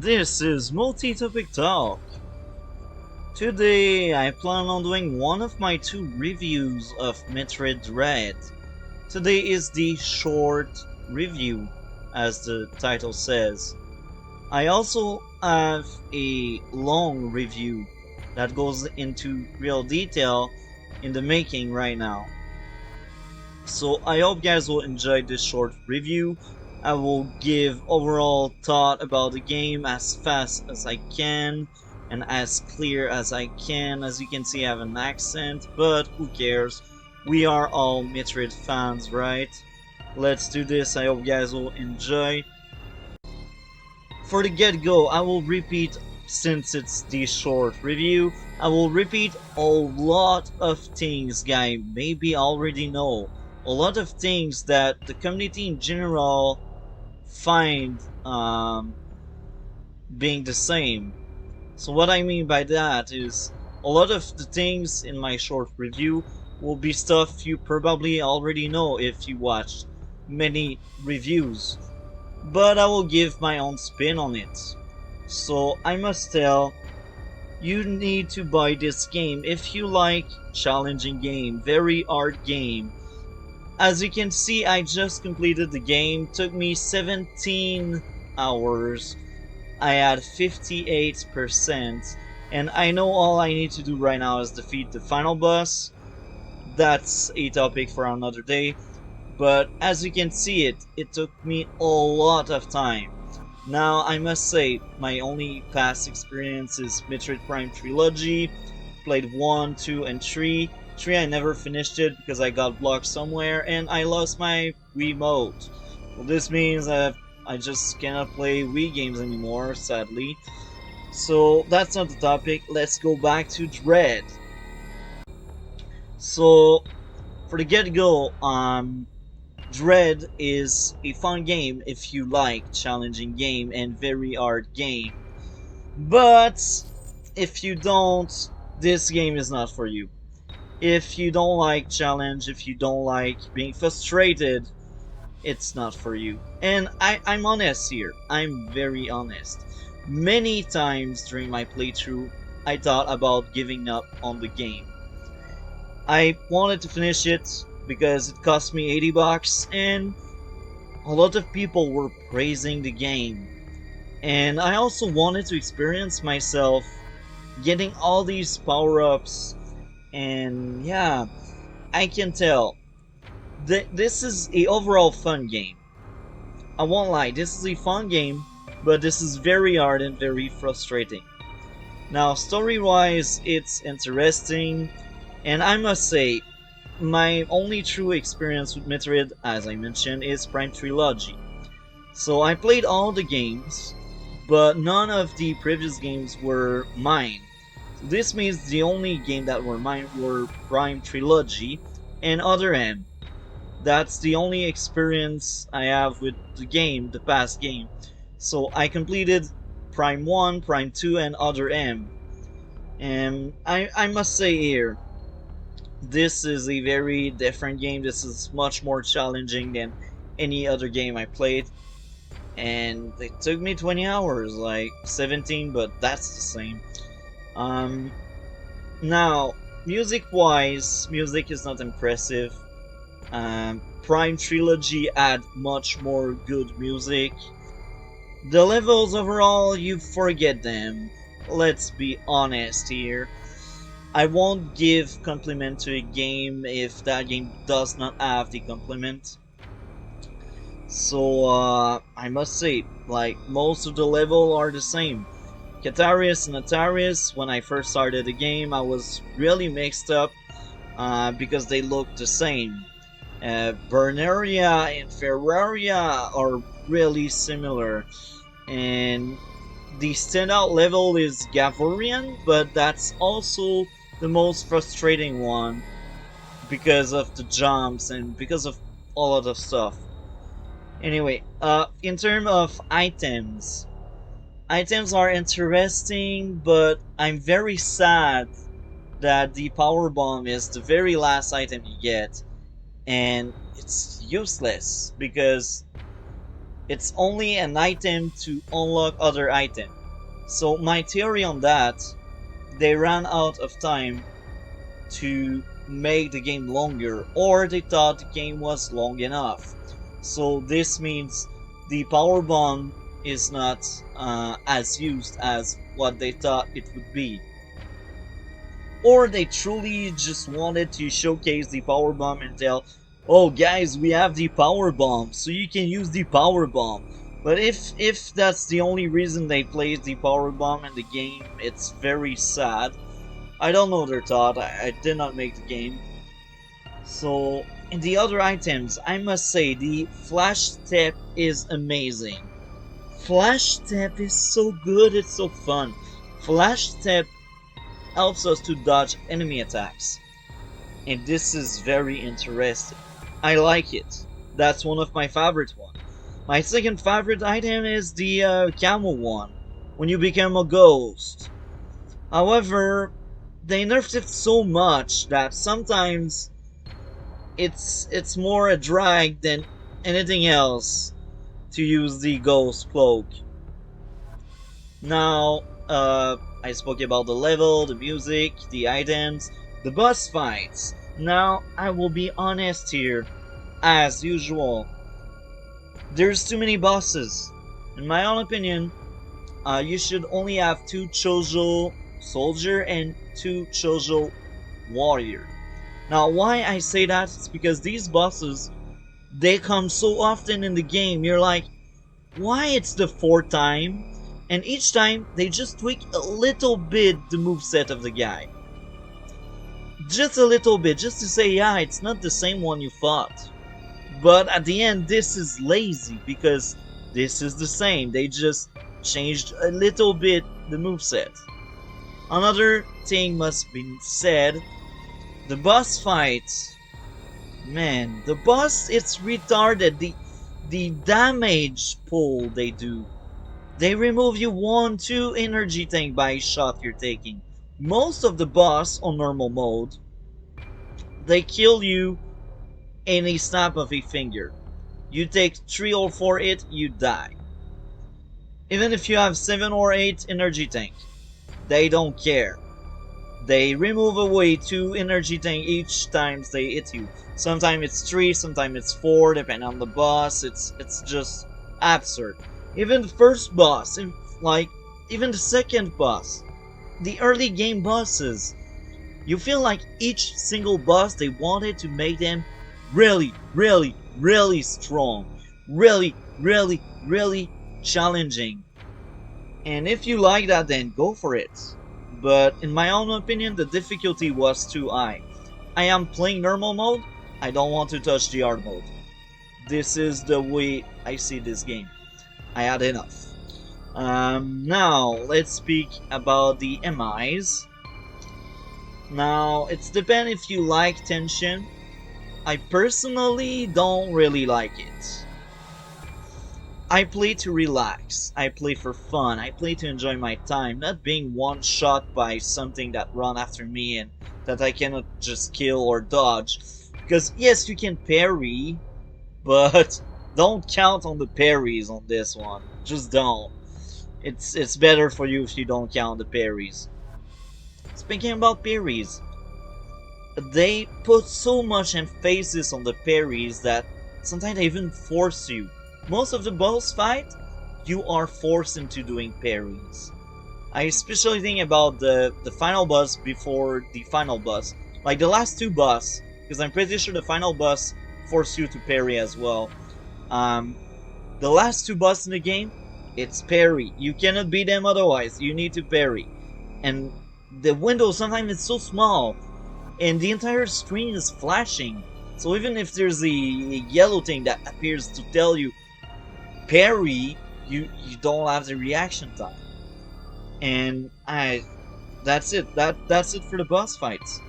This is Multi-Topic Talk. Today I plan on doing one of my two reviews of Metroid Dread. Today is the short review, as the title says. I also have a long review that goes into real detail in the making right now. So I hope you guys will enjoy this short review. I will give overall thought about the game as fast as I can and as clear as I can. As you can see, I have an accent, but who cares? We are all Metroid fans, right? Let's do this. I hope you guys will enjoy. For the get-go, I will repeat, since it's the short review, I will repeat a lot of things guys maybe already know. A lot of things that the community in general find being the same. So what I mean by that is a lot of the things in my short review will be stuff you probably already know if you watched many reviews, but I will give my own spin on it. So I must tell, you need to buy this game if you like challenging game, very hard game. As you can see, I just completed the game, took me 17 hours. I had 58%, and I know all I need to do right now is defeat the final boss. That's a topic for another day. But as you can see, it took me a lot of time. Now, I must say, my only past experience is Metroid Prime Trilogy. Played 1, 2, and 3. 3 I never finished it because I got blocked somewhere and I lost my Wiimote. Well, this means that I just cannot play Wii games anymore, sadly. So that's not the topic. Let's go back to Dread. So, for the get-go, Dread is a fun game if you like challenging game and very hard game. But if you don't, this game is not for you. If you don't like challenge, if you don't like being frustrated, it's not for you. And I'm honest here. I'm very honest. Many times during my playthrough, I thought about giving up on the game. I wanted to finish it because it cost me 80 bucks and a lot of people were praising the game. And I also wanted to experience myself getting all these power-ups, and yeah, I can tell that this is a overall fun game. I won't lie, this is a fun game, but this is very hard and very frustrating. Now, story-wise, it's interesting, and I must say, my only true experience with Metroid, as I mentioned, is Prime Trilogy. So I played all the games, but none of the previous games were mine. So this means the only game that were mine were Prime Trilogy and Other M. That's the only experience I have with the game, the past game. So I completed Prime 1, Prime 2, and Other M. And I must say here, this is a very different game. This is much more challenging than any other game I played. And it took me 20 hours, like 17, but that's the same. Um, Now, music-wise, music is not impressive. Prime Trilogy had much more good music. The levels overall, you forget them. Let's be honest here. I won't give compliment to a game if that game does not have the compliment. So, I must say, like, most of the level are the same. Catarius and Atarius, when I first started the game, I was really mixed up because they look the same. Berneria and Ferraria are really similar, and the standout level is Gavorian, but that's also the most frustrating one because of the jumps and because of all of the stuff. Anyway, in terms of items, items are interesting, but I'm very sad that the power bomb is the very last item you get, and it's useless because It's only an item to unlock other item. So my theory on that, they ran out of time to make the game longer, or they thought the game was long enough. So this means the power bomb is not as used as what they thought it would be. Or they truly just wanted to showcase the power bomb and tell, oh guys, we have the power bomb, so you can use the power bomb. But if that's the only reason they placed the power bomb in the game, it's very sad. I don't know their thought. I did not make the game. So, in the other items, I must say the flash step is amazing. Flash step is so good, it's so fun. Flash step helps us to dodge enemy attacks. And this is very interesting. I like it. That's one of my favorite ones. My second favorite item is the camel one, when you become a ghost. However, they nerfed it so much that sometimes it's more a drag than anything else to use the ghost cloak. Now, I spoke about the level, the music, the items, the boss fights. Now, I will be honest here. As usual, there's too many bosses. In my own opinion, you should only have 2 Chozo soldier and 2 Chozo warrior. Now, why I say that is because these bosses, they come so often in the game. You're like, why it's the 4th time? And each time, they just tweak a little bit the moveset of the guy. Just a little bit, just to say, yeah, it's not the same one you fought. But at the end, this is lazy, because this is the same. They just changed a little bit the moveset. Another thing must be said, the boss fight. Man, the boss, it's retarded. The damage pull they do. They remove you 1-2 energy tank by shot you're taking. Most of the boss on normal mode, they kill you in a snap of a finger. You take 3 or 4 hit, you die. Even if you have 7 or 8 energy tank, they don't care. They remove away 2 energy tank each time they hit you. Sometimes it's 3, sometimes it's 4, depending on the boss. It's just absurd. Even the first boss, even the second boss, the early game bosses, you feel like each single boss, they wanted to make them really, really, really strong. Really, really, really challenging. And if you like that, then go for it. But in my own opinion, the difficulty was too high. I am playing normal mode, I don't want to touch the hard mode. This is the way I see this game. I had enough. Now, let's speak about the MIs. Now, it's depend if you like tension. I personally don't really like it. I play to relax, I play for fun, I play to enjoy my time, not being one shot by something that run after me and that I cannot just kill or dodge. Because yes, you can parry, but don't count on the parries on this one. Just don't. It's better for you if you don't count the parries. Speaking about parries, they put so much emphasis on the parries that sometimes they even force you. Most of the boss fight, you are forced into doing parries. I especially think about the final boss before the final boss. Like the last 2 boss, because I'm pretty sure the final boss force you to parry as well. The last 2 boss in the game, it's parry. You cannot beat them otherwise. You need to parry. And the window sometimes is so small, and the entire screen is flashing. So even if there's a yellow thing that appears to tell you parry, you don't have the reaction time. And that's it. That's it for the boss fights.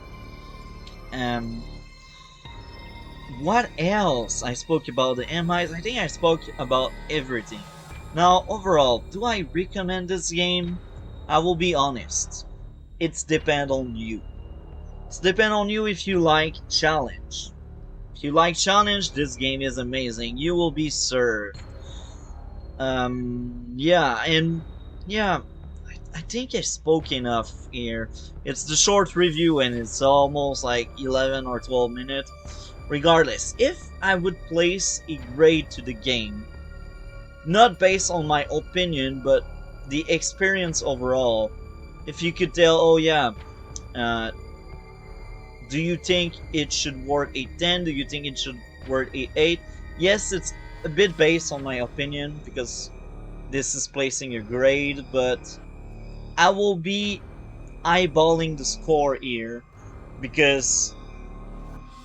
What else? I spoke about the MIs. I think I spoke about everything. Now, overall, do I recommend this game? I will be honest. It's depend on you. It's depend on you if you like challenge. If you like challenge, this game is amazing. You will be served. Yeah, and yeah, I think I spoke enough here. It's the short review and it's almost like 11 or 12 minutes. Regardless, if I would place a grade to the game, not based on my opinion, but the experience overall, if you could tell, oh yeah, uh, do you think it should work a 10? Do you think it should work a 8? Yes, it's a bit based on my opinion because this is placing a grade, but I will be eyeballing the score here because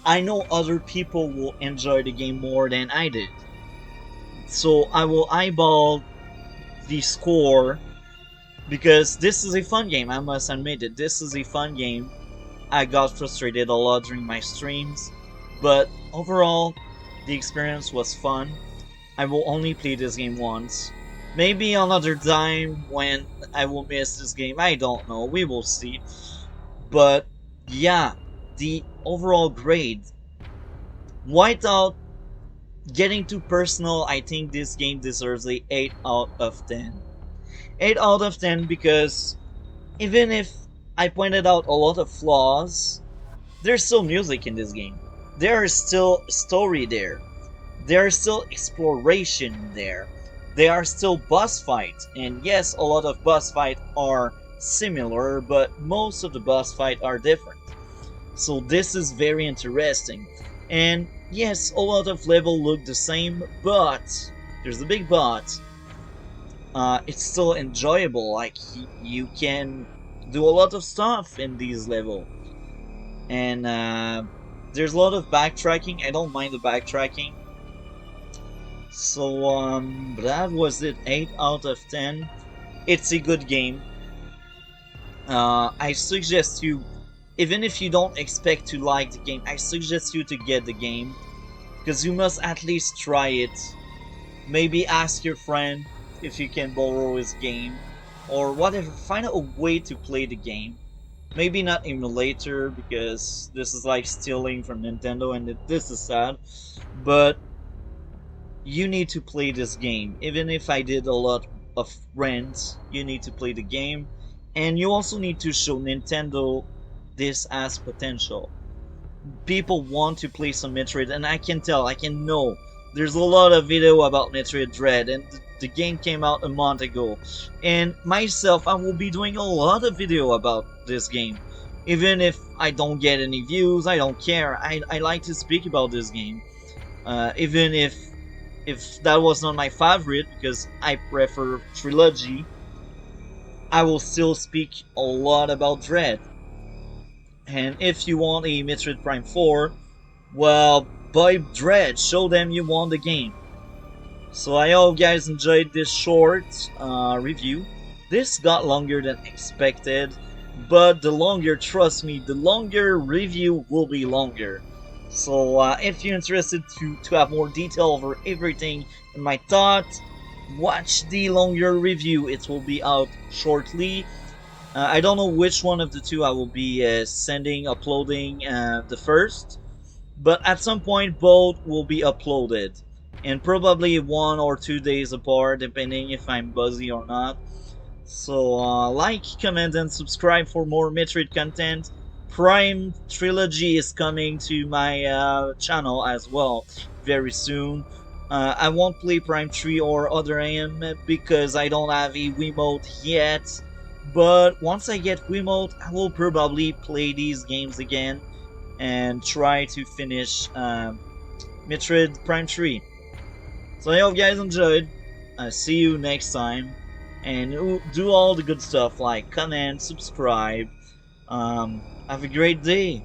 I know other people will enjoy the game more than I did. So I will eyeball the score because this is a fun game. I must admit it. This is a fun game. I got frustrated a lot during my streams, but overall, the experience was fun. I will only play this game once. Maybe another time when I will miss this game. I don't know. We will see. But yeah, the overall grade. Whiteout, getting too personal, I think this game deserves a 8 out of 10. 8 out of 10 because even if I pointed out a lot of flaws, there's still music in this game. There is still story there. There is still exploration there. There are still boss fights, and yes, a lot of boss fights are similar, but most of the boss fights are different. So this is very interesting. And yes, a lot of level look the same, but there's a big but. It's still enjoyable. Like you can do a lot of stuff in these level, and there's a lot of backtracking. I don't mind the backtracking. So that was it. 8 out of 10. It's a good game. I suggest you, even if you don't expect to like the game, I suggest you to get the game because you must at least try it. Maybe ask your friend if you can borrow his game or whatever. Find a way to play the game. Maybe not emulator because this is like stealing from Nintendo and this is sad. But you need to play this game. Even if I did a lot of rents, you need to play the game. And you also need to show Nintendo this as potential. People want to play some Metroid, and I can tell, I can know. There's a lot of video about Metroid Dread, and the game came out a month ago. And myself, I will be doing a lot of video about this game. Even if I don't get any views, I don't care. I like to speak about this game. Even if that was not my favorite, because I prefer Trilogy, I will still speak a lot about Dread. And if you want a Metroid Prime 4, well, buy Dread, show them you won the game. So I hope you guys enjoyed this short review. This got longer than expected, but the longer, trust me, the longer review will be longer. So if you're interested to have more detail over everything in my thoughts, watch the longer review. It will be out shortly. I don't know which one of the two I will be uploading the first, but at some point both will be uploaded, and probably 1 or 2 days apart, depending if I'm busy or not. So like, comment, and subscribe for more Metroid content. Prime Trilogy is coming to my channel as well very soon. I won't play Prime 3 or other AM because I don't have a Wiimote yet. But once I get Wiimote, I will probably play these games again and try to finish Metroid Prime 3. So I hope you guys enjoyed. See you next time. And do all the good stuff like comment, subscribe. Have a great day.